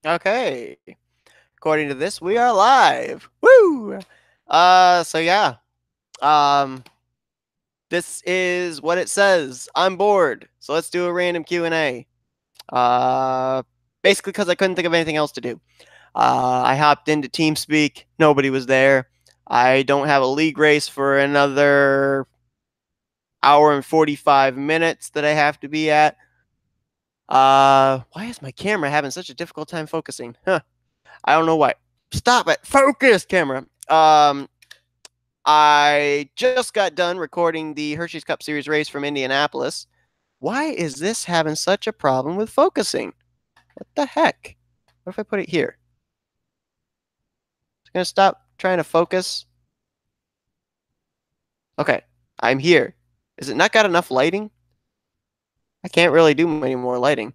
Okay. According to this, we are live. Woo! So yeah. Um, this is what it says. I'm bored, so let's do a random Q&A. Uh, basically because I couldn't think of anything else to do. I hopped into TeamSpeak. Nobody was there. I don't have a league race for another hour and 45 minutes that I have to be at. Why is my camera having such a difficult time focusing? Huh. I don't know why. Stop it. Focus, camera. I just got done recording the Hershey's Cup Series race from Indianapolis. Why is this having such a problem with focusing? What the heck? What if I put it here? It's going to stop trying to focus. Okay, I'm here. Is it not got enough lighting? I can't really do any more lighting.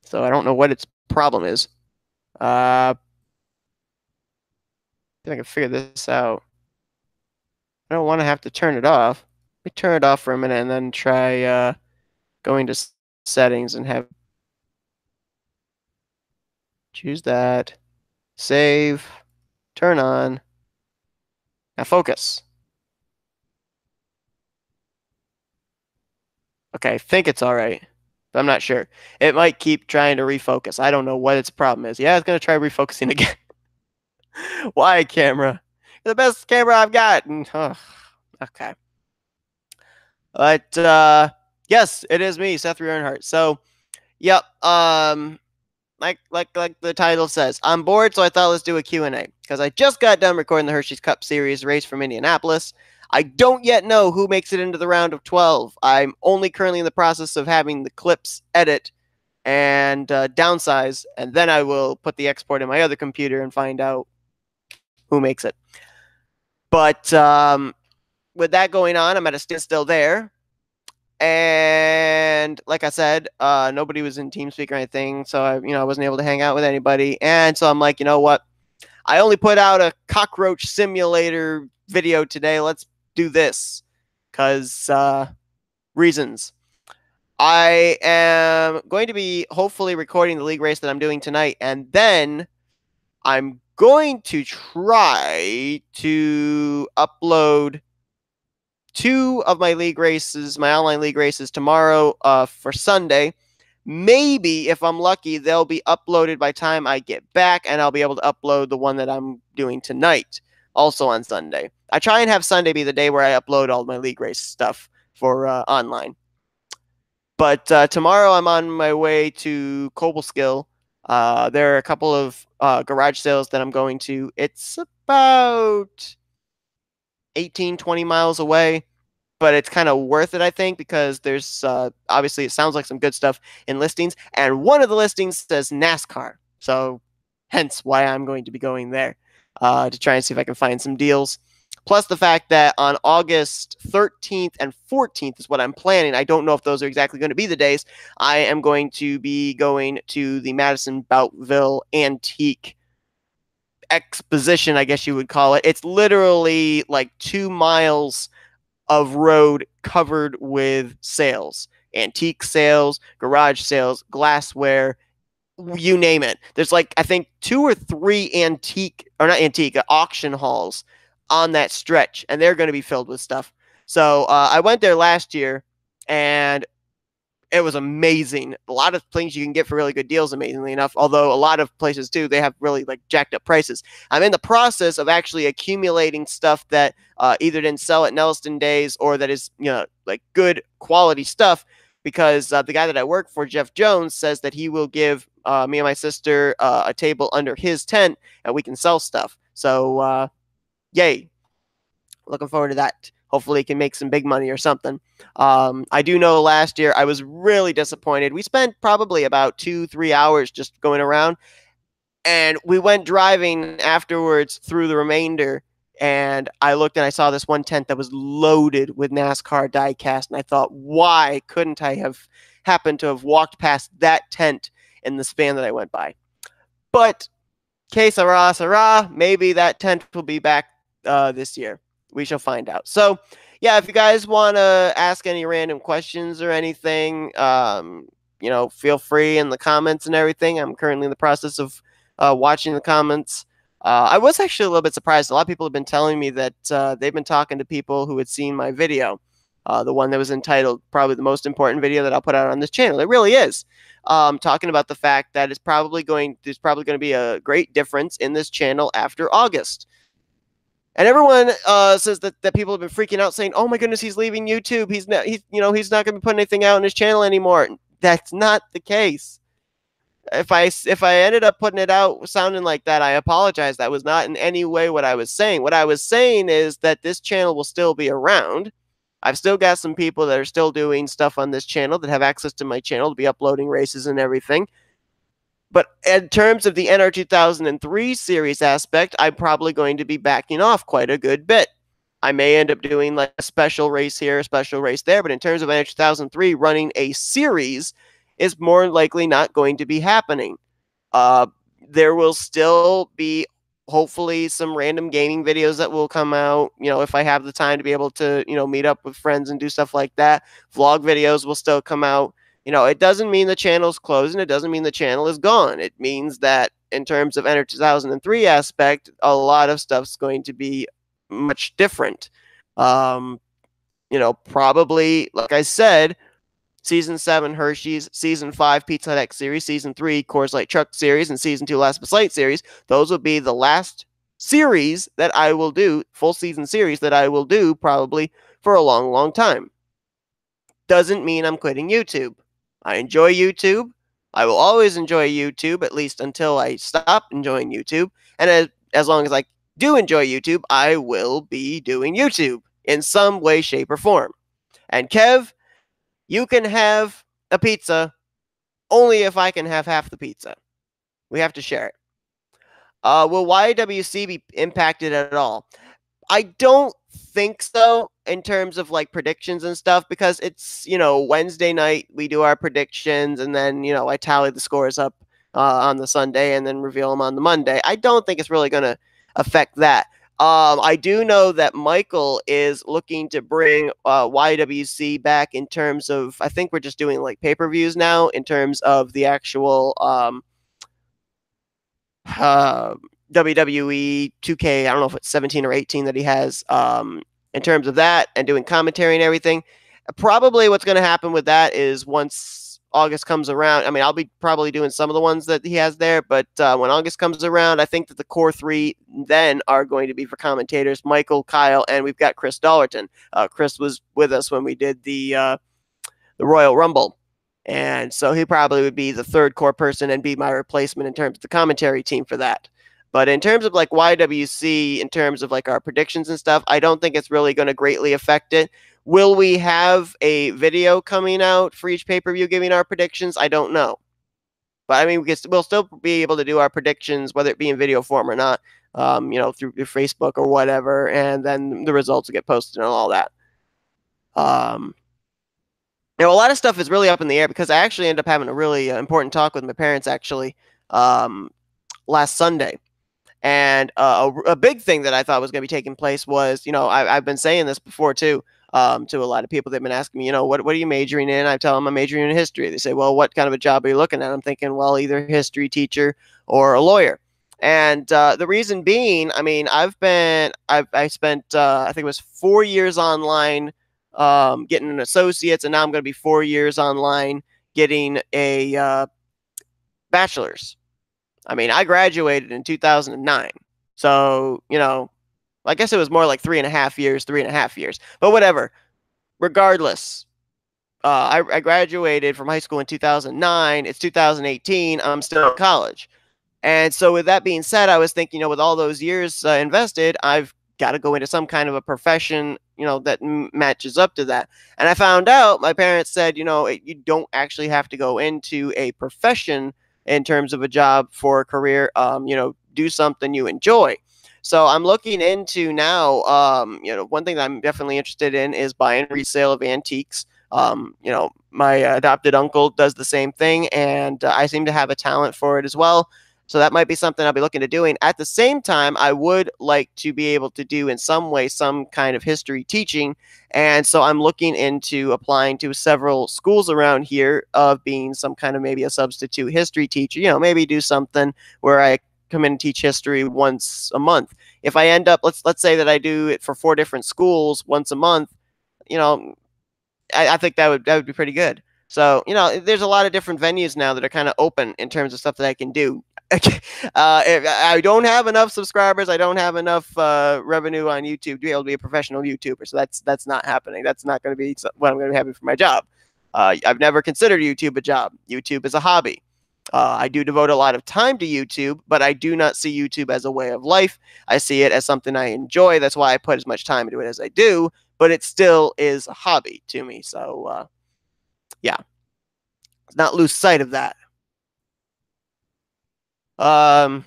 So I don't know what its problem is. I think I can figure this out. I don't want to have to turn it off. Let me turn it off for a minute and then try going to settings and have choose that, save, turn on. Now focus. Okay, I think it's all right, but I'm not sure. It might keep trying to refocus. I don't know what its problem is. Yeah, it's going to try refocusing again. Why, camera? You're the best camera I've got. Okay. But yes, it is me, Seth Earnhardt. So, yep. Like the title says, I'm bored, so I thought let's do a Q&A because I just got done recording the Hershey's Cup Series race from Indianapolis. I don't yet know who makes it into the round of 12. I'm only currently in the process of having the clips edit and downsize, and then I will put the export in my other computer and find out who makes it. But with that going on, I'm at a standstill there. And like I said, nobody was in TeamSpeak or anything, so I wasn't able to hang out with anybody. And so I'm like, you know what? I only put out a cockroach simulator video today. Let's do this because reasons. I am going to be hopefully recording the league race that I'm doing tonight, and then I'm going to try to upload 2 of my league races, my online league races tomorrow for Sunday. Maybe if I'm lucky, they'll be uploaded by time I get back, and I'll be able to upload the one that I'm doing tonight also on Sunday. I try and have Sunday be the day where I upload all my league race stuff for online. But tomorrow I'm on my way to Cobleskill. There are a couple of garage sales that I'm going to. It's about 18, 20 miles away, but it's kind of worth it, I think, because there's obviously it sounds like some good stuff in listings, and one of the listings says NASCAR, so hence why I'm going to be going there to try and see if I can find some deals. Plus the fact that on August 13th and 14th is what I'm planning. I don't know if those are exactly going to be the days. I am going to be going to the Madison Boutville Antique Exposition, I guess you would call it. It's literally like 2 miles of road covered with sales, antique sales, garage sales, glassware, you name it. There's like, I think 2 or 3 auction halls on that stretch, and they're going to be filled with stuff. So I went there last year, and it was amazing. A lot of things you can get for really good deals, amazingly enough. Although a lot of places too, they have really like jacked up prices. I'm in the process of actually accumulating stuff that either didn't sell at Nelliston Days or that is like good quality stuff. Because the guy that I work for, Jeff Jones, says that he will give me and my sister a table under his tent, and we can sell stuff. So yay! Looking forward to that. Hopefully, he can make some big money or something. I do know last year I was really disappointed. We spent probably about 2-3 hours just going around, and we went driving afterwards through the remainder. And I looked and I saw this one tent that was loaded with NASCAR diecast, and I thought, why couldn't I have happened to have walked past that tent in the span that I went by? But, que sera, sera, maybe that tent will be back this year. We shall find out. So, yeah, if you guys want to ask any random questions or anything, feel free in the comments and everything. I'm currently in the process of watching the comments. I was actually a little bit surprised. A lot of people have been telling me that they've been talking to people who had seen my video, the one that was entitled probably the most important video that I'll put out on this channel. It really is. Talking about the fact that there's probably going to be a great difference in this channel after August. And everyone says that people have been freaking out, saying, "Oh my goodness, he's leaving YouTube. He's not going to be putting anything out on his channel anymore." That's not the case. If I ended up putting it out sounding like that, I apologize. That was not in any way what I was saying. What I was saying is that this channel will still be around. I've still got some people that are still doing stuff on this channel that have access to my channel to be uploading races and everything. But in terms of the NR 2003 series aspect, I'm probably going to be backing off quite a good bit. I may end up doing like a special race here, a special race there, but in terms of NR 2003, running a series is more likely not going to be happening. There will still be hopefully some random gaming videos that will come out, if I have the time to be able to, meet up with friends and do stuff like that. Vlog videos will still come out. It doesn't mean the channel's closed, and it doesn't mean the channel is gone. It means that in terms of NR 2003 aspect, a lot of stuff's going to be much different. Probably, like I said, Season 7 Hershey's, Season 5 Pizza Hut X Series, Season 3 Coors Light Truck Series, and Season 2 Last But Slight Series. Those will be the last series that I will do, full season series that I will do probably for a long, long time. Doesn't mean I'm quitting YouTube. I enjoy YouTube. I will always enjoy YouTube, at least until I stop enjoying YouTube. And as long as I do enjoy YouTube, I will be doing YouTube in some way, shape, or form. And Kev, you can have a pizza only if I can have half the pizza. We have to share it. Will YWC be impacted at all? I don't think so in terms of like predictions and stuff, because it's, Wednesday night we do our predictions, and then, I tally the scores up on the Sunday and then reveal them on the Monday. I don't think it's really going to affect that. I do know that Michael is looking to bring YWC back in terms of, I think we're just doing like pay-per-views now in terms of the actual WWE 2K, I don't know if it's 17 or 18 that he has in terms of that, and doing commentary and everything. Probably what's going to happen with that is once August comes around, I mean, I'll be probably doing some of the ones that he has there, but when August comes around, I think that the core three then are going to be for commentators: Michael, Kyle, and we've got Chris Dollerton. Chris was with us when we did the Royal Rumble, and so he probably would be the third core person and be my replacement in terms of the commentary team for that. But in terms of like YWC, in terms of like our predictions and stuff, I don't think it's really going to greatly affect it. Will we have a video coming out for each pay-per-view giving our predictions? I don't know. But I mean, we'll still be able to do our predictions, whether it be in video form or not, through Facebook or whatever, and then the results will get posted and all that. A lot of stuff is really up in the air, because I actually ended up having a really important talk with my parents, actually, last Sunday. And a big thing that I thought was going to be taking place was, I've been saying this before too, to a lot of people. They've been asking me, what are you majoring in? I tell them I'm majoring in history. They say, well, what kind of a job are you looking at? I'm thinking, well, either history teacher or a lawyer. And the reason being, I mean, I spent, I think it was 4 years online getting an associate's, and now I'm going to be 4 years online getting a bachelor's. I mean, I graduated in 2009. So, I guess it was more like 3.5 years, but whatever. Regardless, I graduated from high school in 2009. It's 2018. I'm still in college. And so with that being said, I was thinking, with all those years invested, I've got to go into some kind of a profession, that matches up to that. And I found out, my parents said, you don't actually have to go into a profession in terms of a job for a career. Do something you enjoy. So I'm looking into now, one thing that I'm definitely interested in is buying resale of antiques. My adopted uncle does the same thing, and I seem to have a talent for it as well. So that might be something I'll be looking to doing. At the same time, I would like to be able to do in some way some kind of history teaching. And so I'm looking into applying to several schools around here of being some kind of maybe a substitute history teacher, maybe do something where I come in and teach history once a month. If I end up, let's say that I do it for 4 different schools once a month, you know, I think that would be pretty good. So, you know, there's a lot of different venues now that are kind of open in terms of stuff that I can do. I don't have enough subscribers. I don't have enough revenue on YouTube to be able to be a professional YouTuber. So that's not happening. That's not going to be what I'm going to be having for my job. I've never considered YouTube a job. YouTube is a hobby. I do devote a lot of time to YouTube, but I do not see YouTube as a way of life. I see it as something I enjoy. That's why I put as much time into it as I do, but it still is a hobby to me. So, yeah, let's not lose sight of that. So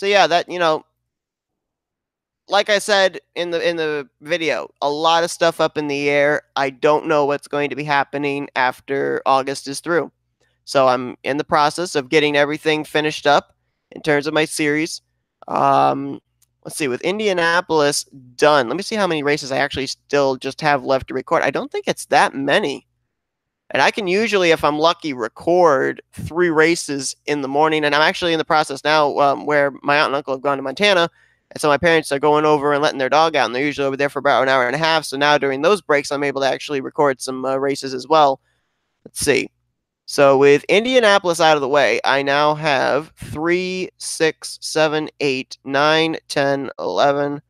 yeah, that, you know, like I said in the video, a lot of stuff up in the air. I don't know what's going to be happening after August is through. So I'm in the process of getting everything finished up in terms of my series. Let's see, with Indianapolis done. Let me see how many races I actually still just have left to record. I don't think it's that many. And I can usually, if I'm lucky, record 3 races in the morning. And I'm actually in the process now where my aunt and uncle have gone to Montana. And so my parents are going over and letting their dog out. And they're usually over there for about an hour and a half. So now during those breaks, I'm able to actually record some races as well. Let's see. So with Indianapolis out of the way, I now have 3, 6, 7, 8, 9, 10, 11,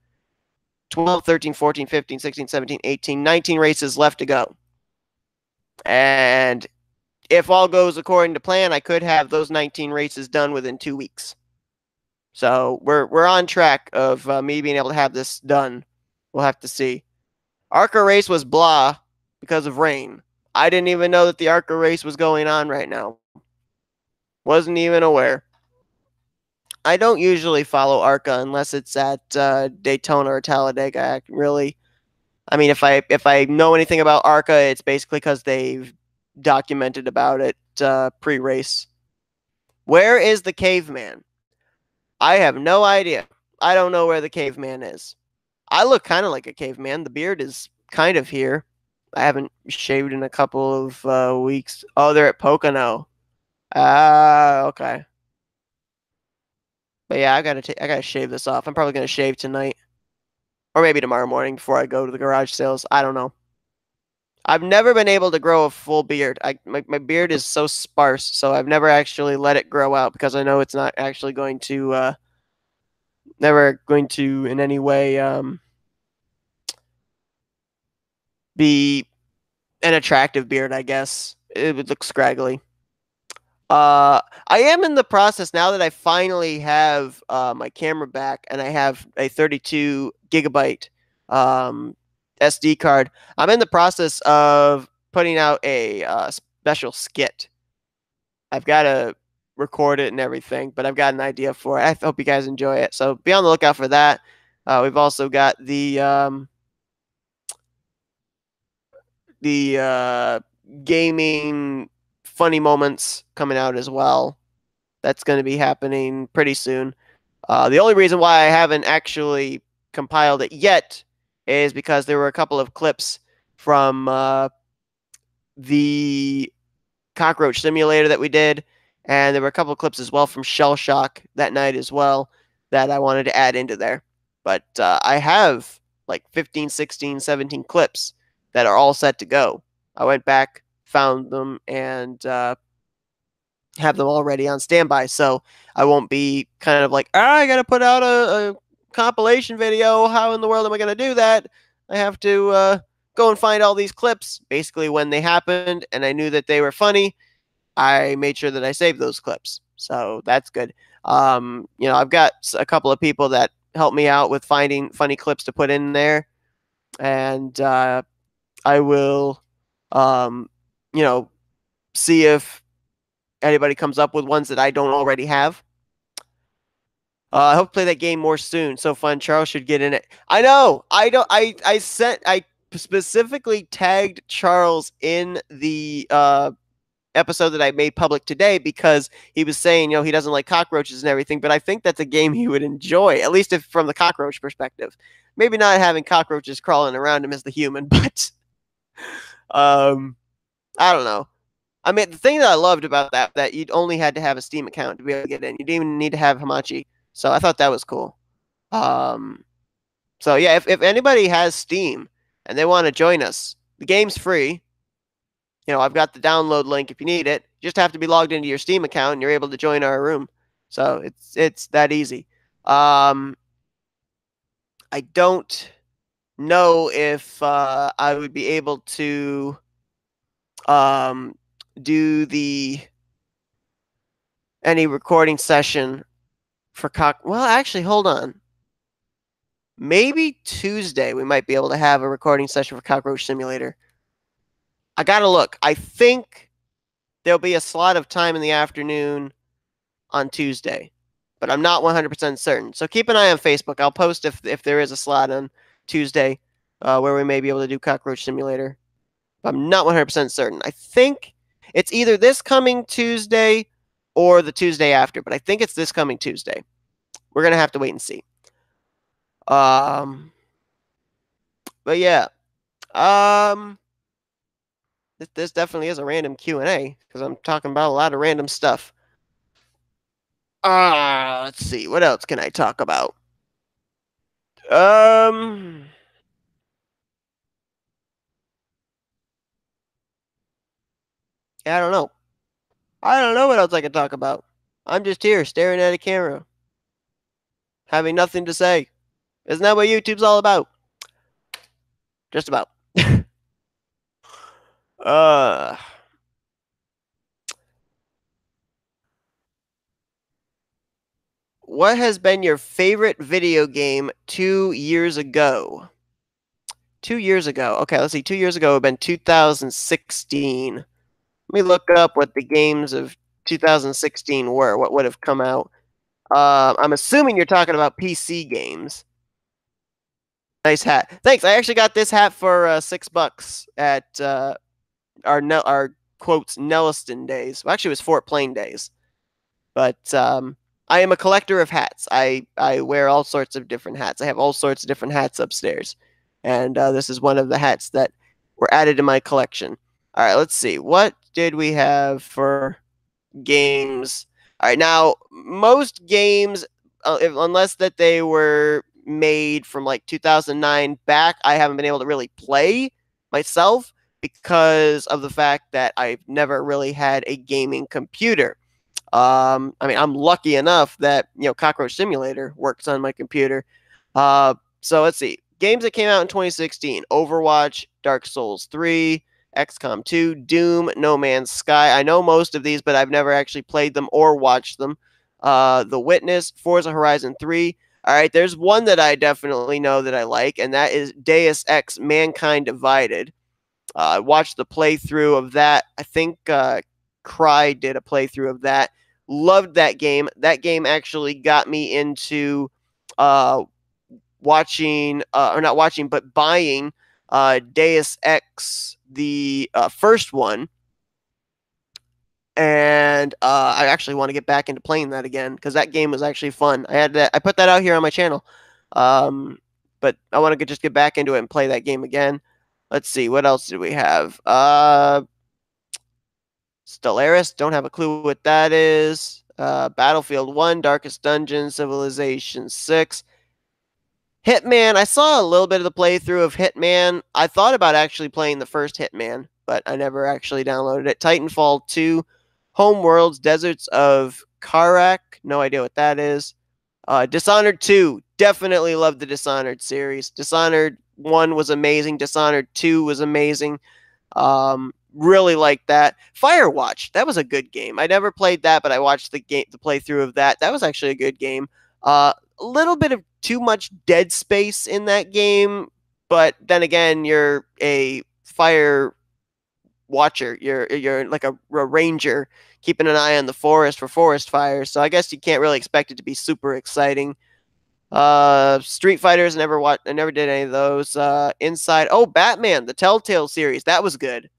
12, 13, 14, 15, 16, 17, 18, 19 races left to go. And if all goes according to plan, I could have those 19 races done within 2 weeks. So we're on track of me being able to have this done. We'll have to see. ARCA race was blah because of rain. I didn't even know that the ARCA race was going on right now. Wasn't even aware. I don't usually follow ARCA unless it's at Daytona or Talladega. Really, I mean, if I know anything about ARCA, it's basically because they've documented about it pre-race. Where is the caveman? I have no idea. I don't know where the caveman is. I look kind of like a caveman. The beard is kind of here. I haven't shaved in a couple of weeks. Oh, they're at Pocono. Okay. But yeah, I gotta shave this off. I'm probably gonna shave tonight, or maybe tomorrow morning before I go to the garage sales. I don't know. I've never been able to grow a full beard. My beard is so sparse, so I've never actually let it grow out because I know it's not actually going to, never going to in any way be an attractive beard, I guess. It would look scraggly. I am in the process now that I finally have my camera back and I have a 32 gigabyte SD card. I'm in the process of putting out a special skit. I've got to record it and everything, but I've got an idea for it. I hope you guys enjoy it. So be on the lookout for that. We've also got the gaming funny moments coming out as well. That's going to be happening pretty soon. The only reason why I haven't actually compiled it yet is because there were a couple of clips from the Cockroach Simulator that we did, and there were a couple of clips as well from Shell Shock that night as well that I wanted to add into there. But I have like 15, 16, 17 clips that are all set to go. I went back, found them, and have them already on standby. So I won't be kind of like, I got to put out a compilation video. How in the world am I going to do that? I have to go and find all these clips basically when they happened, and I knew that they were funny. I made sure that I saved those clips. So that's good. You know, I've got a couple of people that help me out with finding funny clips to put in there. And I will, you know, see if anybody comes up with ones that I don't already have. I hope to play that game more soon. So fun. Charles should get in it. I know. I specifically tagged Charles in the episode that I made public today because he was saying, you know, he doesn't like cockroaches and everything, but I think that's a game he would enjoy, at least if from the cockroach perspective. Maybe not having cockroaches crawling around him as the human, but I don't know. I mean, the thing that I loved about that you only had to have a Steam account to be able to get in. You didn't even need to have Hamachi. So I thought that was cool. Um, so yeah, if anybody has Steam and they want to join us, the game's free. I've got the download link if you need it. You just have to be logged into your Steam account and you're able to join our room. So it's that easy. I don't know if I would be able to do any recording session for Well, actually, hold on. Maybe Tuesday we might be able to have a recording session for Cockroach Simulator. I gotta look. I think there'll be a slot of time in the afternoon on Tuesday, but I'm not 100% certain. So keep an eye on Facebook. I'll post if there is a slot on Tuesday where we may be able to do Cockroach Simulator. I'm not 100% certain. I think it's either this coming Tuesday or the Tuesday after, but I think it's this coming Tuesday. We're going to have to wait and see. But yeah. This definitely is a random Q&A because I'm talking about a lot of random stuff. Let's see. What else can I talk about? Yeah, I don't know. I don't know what else I can talk about. I'm just here staring at a camera, having nothing to say. Isn't that what YouTube's all about? Just about. What has been your favorite video game 2 years ago? 2 years ago. Okay, let's see. 2 years ago would have been 2016. Let me look up what the games of 2016 were. What would have come out? I'm assuming you're talking about PC games. Nice hat. Thanks. I actually got this hat for $6 at our quotes Nelliston days. Well, actually, it was Fort Plain days. But I am a collector of hats. I wear all sorts of different hats. I have all sorts of different hats upstairs, and this is one of the hats that were added to my collection. All right, let's see. What did we have for games? All right, now most games, unless that they were made from like 2009 back, I haven't been able to really play myself because of the fact that I've never really had a gaming computer. I mean, I'm lucky enough that Cockroach Simulator works on my computer. So let's see. Games that came out in 2016: Overwatch, Dark Souls 3, XCOM 2, Doom, No Man's Sky. I know most of these, but I've never actually played them or watched them. The Witness, Forza Horizon 3. All right, there's one that I definitely know that I like, and that is Deus Ex: Mankind Divided. I watched the playthrough of that. I think Cry did a playthrough of that. Loved that game. That game actually got me into watching, or not watching, but buying Deus Ex, the first one. And I actually want to get back into playing that again because that game was actually fun. I put that out here on my channel, but I want to just get back into it and play that game again. Let's see, what else did we have? Stellaris, don't have a clue what that is. Battlefield 1, Darkest Dungeon, Civilization 6. Hitman, I saw a little bit of the playthrough of Hitman. I thought about actually playing the first Hitman, but I never actually downloaded it. Titanfall 2, Homeworlds, Deserts of Karak, no idea what that is. Dishonored 2, definitely love the Dishonored series. Dishonored 1 was amazing. Dishonored 2 was amazing. Really liked that. Firewatch, that was a good game. I never played that, but I watched the playthrough of that. That was actually a good game. A little bit of too much dead space in that game, but then again, you're a fire watcher. You're like a ranger keeping an eye on the forest for forest fires. So I guess you can't really expect it to be super exciting. Street Fighters, I never did any of those. Inside, Batman, the Telltale series, that was good.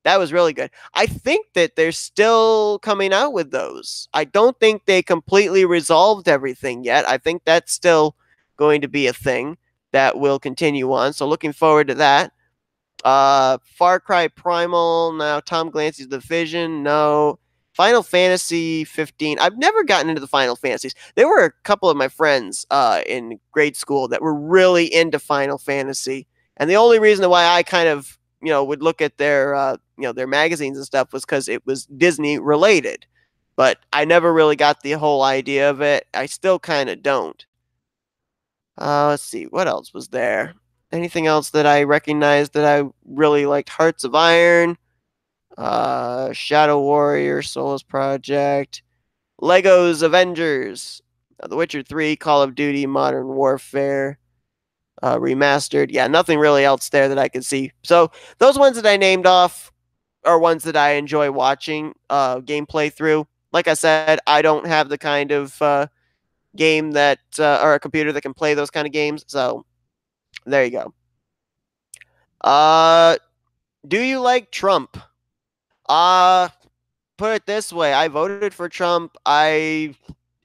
That was really good. I think that they're still coming out with those. I don't think they completely resolved everything yet. I think that's still going to be a thing that will continue on. So looking forward to that. Far Cry Primal, no. Tom Clancy's Division, no. Final Fantasy 15. I've never gotten into the Final Fantasies. There were a couple of my friends in grade school that were really into Final Fantasy, and the only reason why I kind of would look at their their magazines and stuff was because it was Disney related. But I never really got the whole idea of it. I still kind of don't. Let's see, what else was there? Anything else that I recognized that I really liked? Hearts of Iron, Shadow Warrior, Souls Project, Legos Avengers, The Witcher 3, Call of Duty, Modern Warfare, Remastered. Yeah, nothing really else there that I could see. So those ones that I named off are ones that I enjoy watching gameplay through. Like I said, I don't have the kind of game that or a computer that can play those kind of games. So there you go. Uh, do you like Trump? Uh, Put it this way, I voted for Trump. I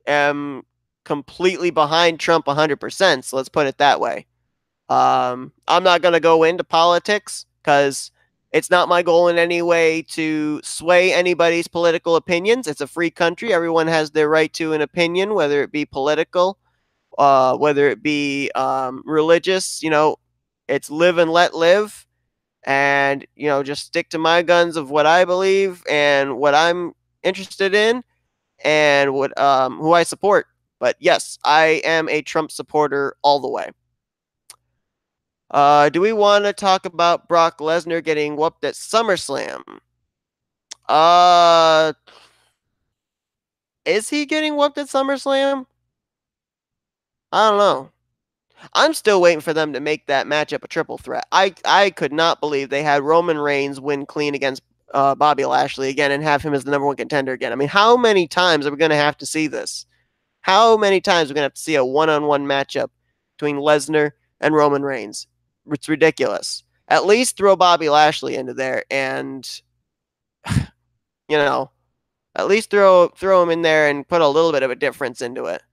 am completely behind Trump 100%. So let's put it that way. I'm not going to go into politics because it's not my goal in any way to sway anybody's political opinions. It's a free country. Everyone has their right to an opinion, whether it be political, whether it be religious. It's live and let live. And, just stick to my guns of what I believe and what I'm interested in and what who I support. But yes, I am a Trump supporter all the way. Do we want to talk about Brock Lesnar getting whooped at SummerSlam? Uh, is he getting whooped at SummerSlam? I don't know. I'm still waiting for them to make that matchup a triple threat. I could not believe they had Roman Reigns win clean against Bobby Lashley again and have him as the number one contender again. I mean, how many times are we going to have to see this? How many times are we going to have to see a one-on-one matchup between Lesnar and Roman Reigns? It's ridiculous. At least throw Bobby Lashley into there, and you know, at least throw him in there and put a little bit of a difference into it.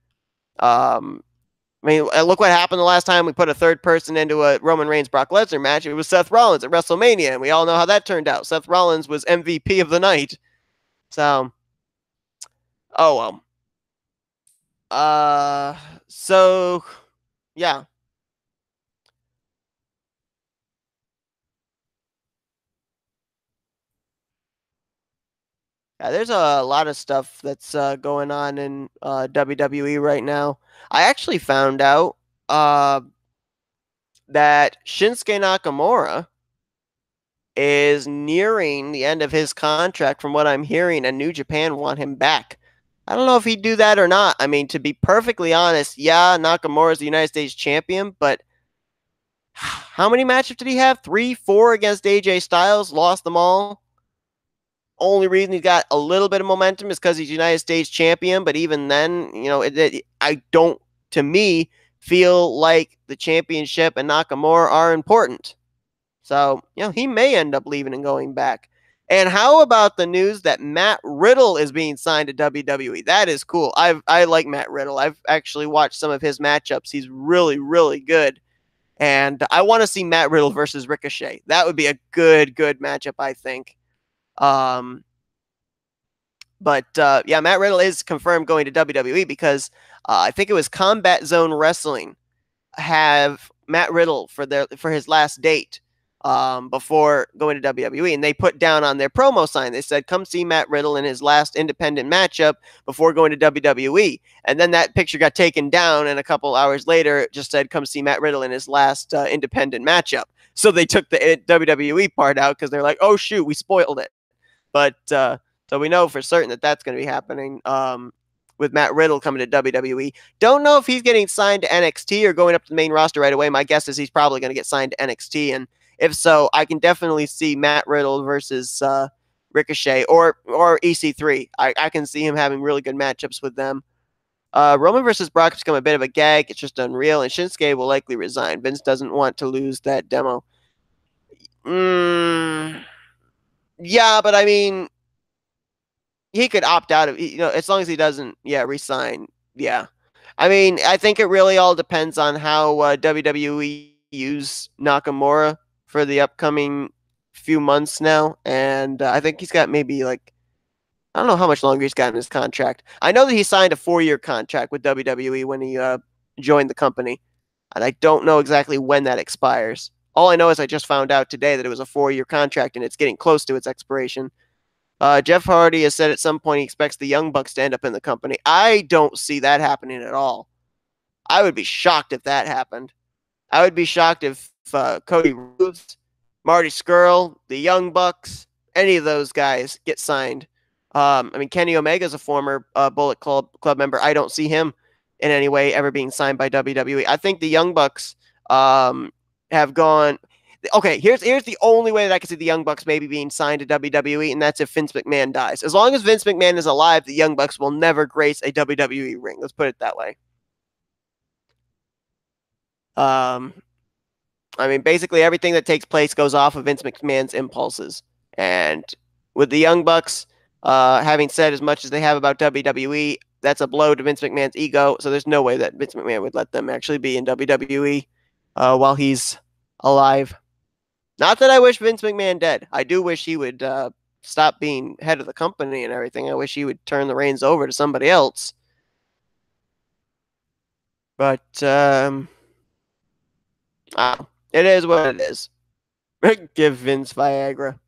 I mean, look what happened the last time we put a third person into a Roman Reigns Brock Lesnar match. It was Seth Rollins at WrestleMania, and we all know how that turned out. Seth Rollins was MVP of the night. So, oh well. So yeah. Yeah, there's a lot of stuff that's going on in WWE right now. I actually found out uh, that Shinsuke Nakamura is nearing the end of his contract, from what I'm hearing, and New Japan want him back. I don't know if he'd do that or not. I mean, to be perfectly honest, yeah, Nakamura is the United States champion, but how many matches did he have? 3, 4 against AJ Styles, lost them all. Only reason he's got a little bit of momentum is because he's United States champion, but even then, I don't, to me, feel like the championship and Nakamura are important. So, he may end up leaving and going back. And how about the news that Matt Riddle is being signed to WWE? That is cool. I like Matt Riddle. I've actually watched some of his matchups. He's really, really good. And I want to see Matt Riddle versus Ricochet. That would be a good matchup, I think. But yeah, Matt Riddle is confirmed going to WWE because I think it was Combat Zone Wrestling have Matt Riddle for his last date before going to WWE, and they put down on their promo sign, they said, "Come see Matt Riddle in his last independent matchup before going to WWE." And then that picture got taken down, and a couple hours later, it just said, "Come see Matt Riddle in his last independent matchup." So they took the WWE part out because they're like, "Oh shoot, we spoiled it." But so we know for certain that that's going to be happening with Matt Riddle coming to WWE. Don't know if he's getting signed to NXT or going up to the main roster right away. My guess is he's probably going to get signed to NXT. And if so, I can definitely see Matt Riddle versus Ricochet or EC3. I can see him having really good matchups with them. Roman versus Brock has become a bit of a gag. It's just unreal. And Shinsuke will likely resign. Vince doesn't want to lose that demo. Yeah, but I mean, he could opt out of, as long as he doesn't, resign. Yeah. I mean, I think it really all depends on how WWE use Nakamura for the upcoming few months now, and I think he's got maybe like I don't know how much longer he's got in his contract. I know that he signed a 4-year contract with WWE when he joined the company, and I don't know exactly when that expires. All I know is I just found out today that it was a 4-year contract and it's getting close to its expiration. Jeff Hardy has said at some point he expects the Young Bucks to end up in the company. I don't see that happening at all. I would be shocked if that happened. I would be shocked if Cody Rhodes, Marty Scurll, the Young Bucks, any of those guys get signed. I mean, Kenny Omega is a former Bullet Club member. I don't see him in any way ever being signed by WWE. I think the Young Bucks have gone. Okay, here's the only way that I can see the Young Bucks maybe being signed to WWE, and that's if Vince McMahon dies. As long as Vince McMahon is alive, the Young Bucks will never grace a WWE ring. Let's put it that way. I mean, basically everything that takes place goes off of Vince McMahon's impulses. And with the Young Bucks having said as much as they have about WWE, that's a blow to Vince McMahon's ego. So there's no way that Vince McMahon would let them actually be in WWE while he's alive. Not that I wish Vince McMahon dead. I do wish he would stop being head of the company and everything. I wish he would turn the reins over to somebody else. But it is what it is. Give Vince Viagra.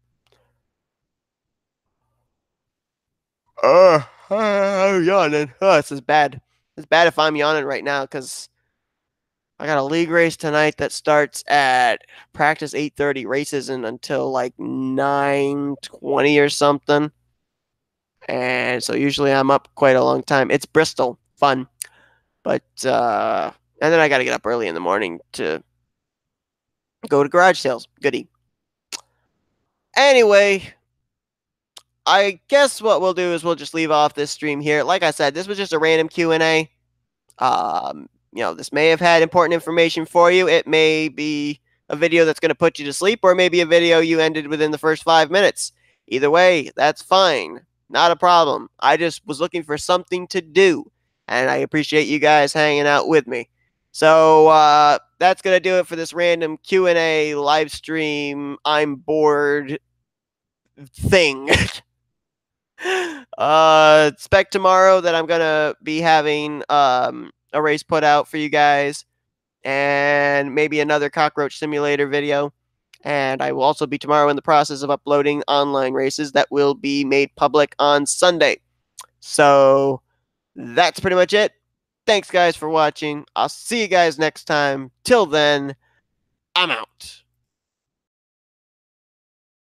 I'm yawning. Oh, this is bad. It's bad if I'm yawning right now because I got a league race tonight that starts at practice 8:30. Race isn't until like 9:20 or something. And so usually I'm up quite a long time. It's Bristol. Fun. But and then I got to get up early in the morning to go to garage sales. Goody. Anyway, I guess what we'll do is we'll just leave off this stream here. Like I said, this was just a random Q&A. This may have had important information for you. It may be a video that's going to put you to sleep, or maybe a video you ended within the first 5 minutes. Either way, that's fine. Not a problem. I just was looking for something to do, and I appreciate you guys hanging out with me. So that's going to do it for this random Q&A live stream. I'm bored thing. Expect tomorrow that I'm going to be having a race put out for you guys, and maybe another Cockroach Simulator video. And I will also be tomorrow in the process of uploading online races that will be made public on Sunday. So that's pretty much it. Thanks, guys, for watching. I'll see you guys next time. Till then, I'm out.